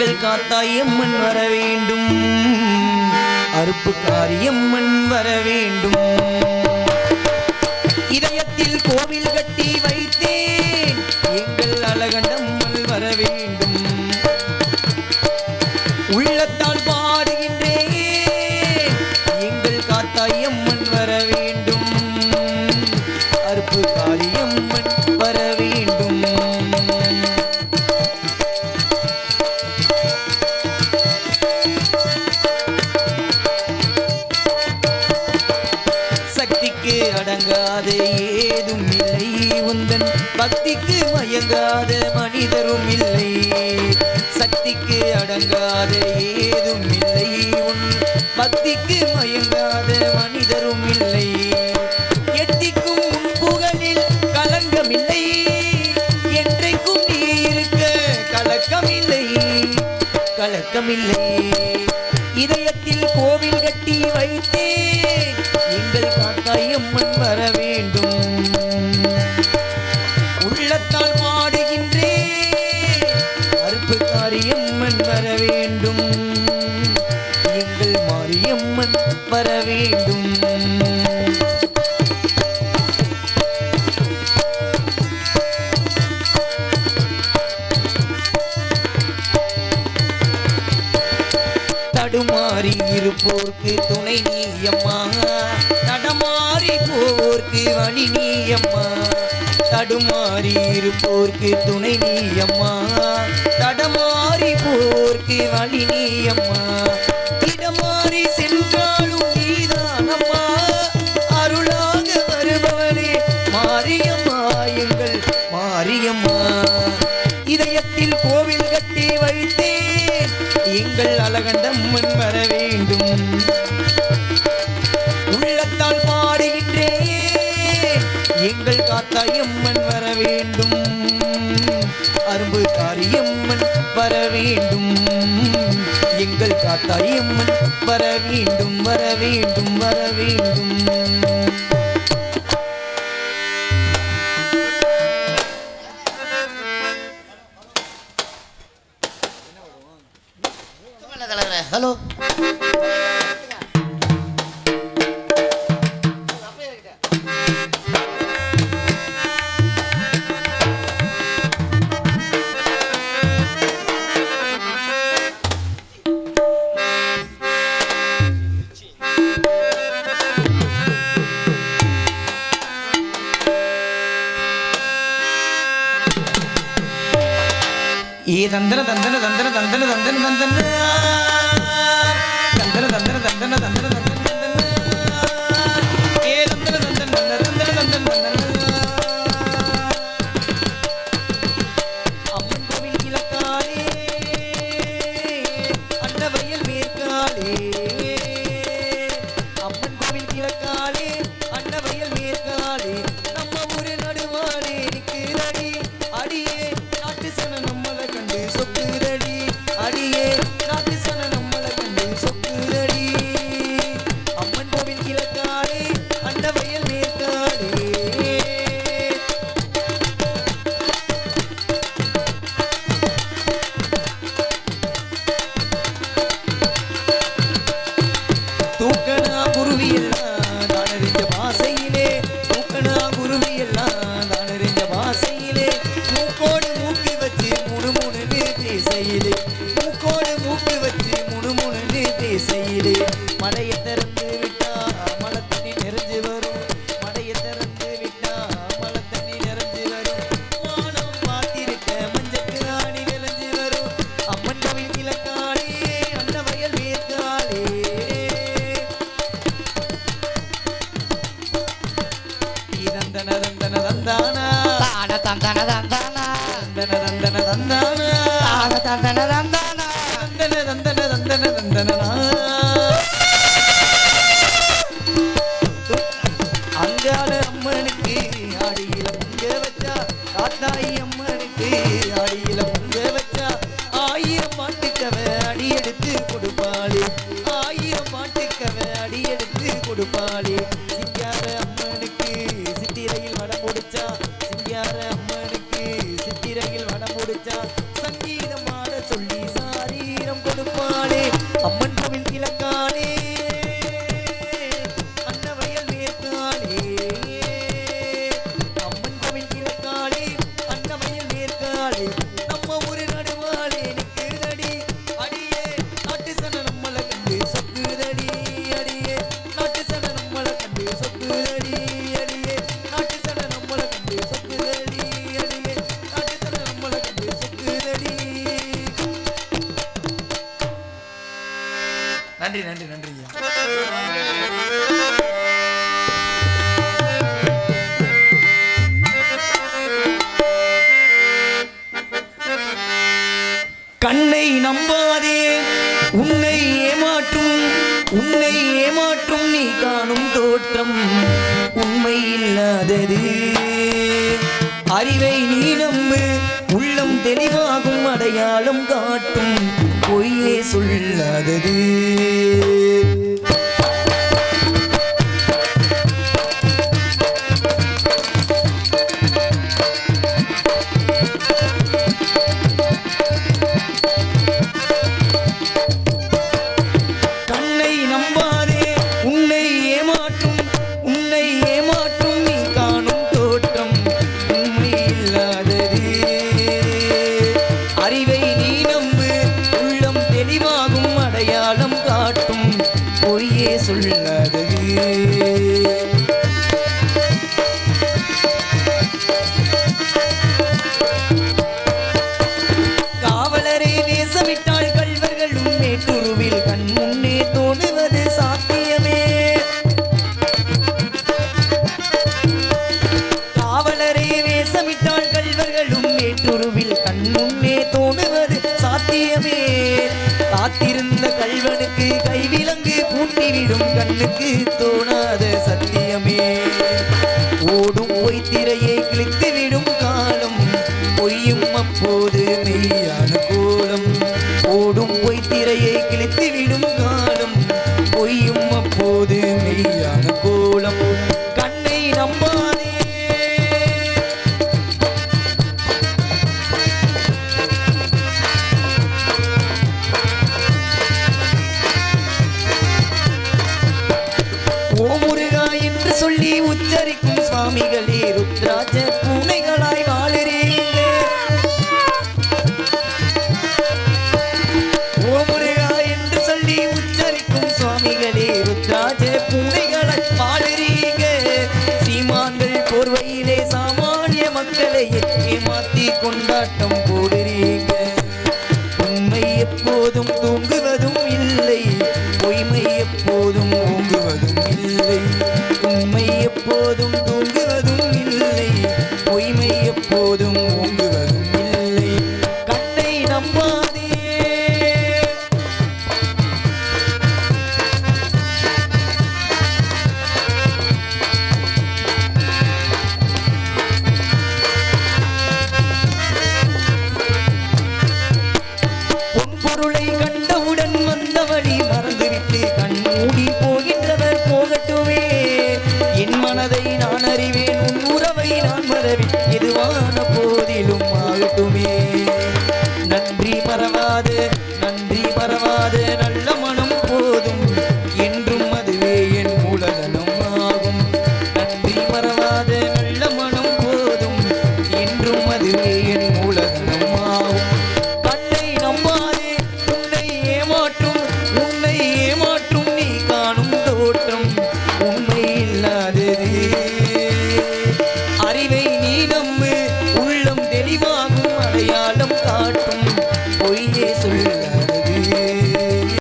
எங்கள் காத்தாயம்மன் வர வேண்டும், அருப்பு காரியம்மன் வர வேண்டும். இதயத்தில் கோவில் கட்டி வைத்தேன், எங்கள் அழகண்டம்மன் வர வேண்டும். உள்ளத்தால் பாடுகின்றேன், எங்கள் காத்தாயம்மன் வர வேண்டும், அருப்பு காரியம்மன் வர வேண்டும். சக்திக்கு அடங்காத ஏதும் இல்லை, உந்தன் பக்திக்கு மயங்காத மனிதரும் இல்லை. சக்திக்கு அடங்காத ஏதும் இல்லை, உன் பக்திக்கு மயங்காத மனிதரும் இல்லை. எத்திக்கும் உன் புகழில் கலங்கமில்லை, என்றைக்கும் நீ இருக்க கலக்கமில்லை, கலக்கமில்லை. இதயத்தில் கோவில் கட்டி வைத்தேன், எங்கள் காத்தாயம்மன் வர வேண்டும். உள்ளத்தால் பாடுகின்றேன், அருப்பு காரியம்மன் வர வேண்டும், எங்கள் மாரியம்மன் வர வேண்டும். தடுமாறி இருப்போர்க்கு துணை நீயம்மா, தடமாறி போவோர்க்கு வழி நீயம்மா. தடுமாறி இருப்போர்க்கு துணை நீயம்மா, தடமாறி போவோர்க்கு வழி நீயம்மா. இடமாறி சென்றாலும் நீதானம்மா, அருளாக வருபவனே மாரியம்மா, எங்கள் மாரியம்மா. இதயத்தில் கோவில் கட்டி வைத்தேன், எங்கள் அழகண்டம்மன் வர வேண்டும். உள்ளத்தால் பாடுகின்றேன், எங்கள் காத்தாயம்மன் வர வேண்டும், அரும்பு காரியம்மன் வர வேண்டும், எங்கள் காத்தாயம்மன் வர வேண்டும், வர வேண்டும், வர வேண்டும். ஹலோ ஏ தந்தன தந்தன தந்தன தந்தன தந்தன தந்தன தந்தன தந்தன தந்தன தந்தன தந்தன ஏ தந்தன தந்தன தந்தன தந்தன தந்தன. அம்மன் கோவில் கிழக்காலே, அன்னவயல் மேற்காலே. அம்மன் கோவில் கிழக்காலே, அன்னவயல் மேற்காலே. நம்ம ஊரு நடுவானே நிற்கிறடி, அடியே நாட்டு சன நம்மளை கண்டு சொக்குதடி, அடியே நாட்டு சன நம்மளை கண்டு சொக்குதடி. நன்றி நன்றி நன்றிங்க. கண்ணை நம்பாதே உன்னை ஏமாற்றும் நீ காணும் தோற்றம் உண்மை இல்லாதது. அறிவை நீ நம்பு உள்ளம் தெளிவாகும் அடையாளம் காட்டும் பொய்யே சொல்லாதது. காவலரே வேசமிட்டால் கள்வர்களும் மேட்டுருவில் கண் முன்னே தோணுவது சாத்தியமே. காவலரே வேசமிட்டால் கள்வர்களும் மேட்டுருவில் கண் முன்னே தோணுவது சாத்தியமே. காத்திருந்த கள்வனுக்கு கைவிலங்கு பூட்டிவிடும் கண்ணுக்கு தோணாத சத்தியமே. ஓடும் பொய்த்திரையை கிழித்துவிடும் காலம் பொய்யும் அப்போது மெய்யான கோலம். ஓடும் பொய்த்திரையை கிழித்துவிடும் காலம் பொய்யும் அப்போது மெய்யான கோலம். கண்ணை நம்பாதே சொல்லி உச்சரிக்கும் சுவாமிகளே ருத்ராஜ பூனைகளாய் வாழுறீங்க. ஓ முருகா என்று சொல்லி உச்சரிக்கும் சுவாமிகளே ருத்ராஜ பூனைகளாய் வாழுறீங்க. சீமான்கள் போர்வையிலே சாமானிய மக்களை ஏமாத்தி கொண்டாட்டம்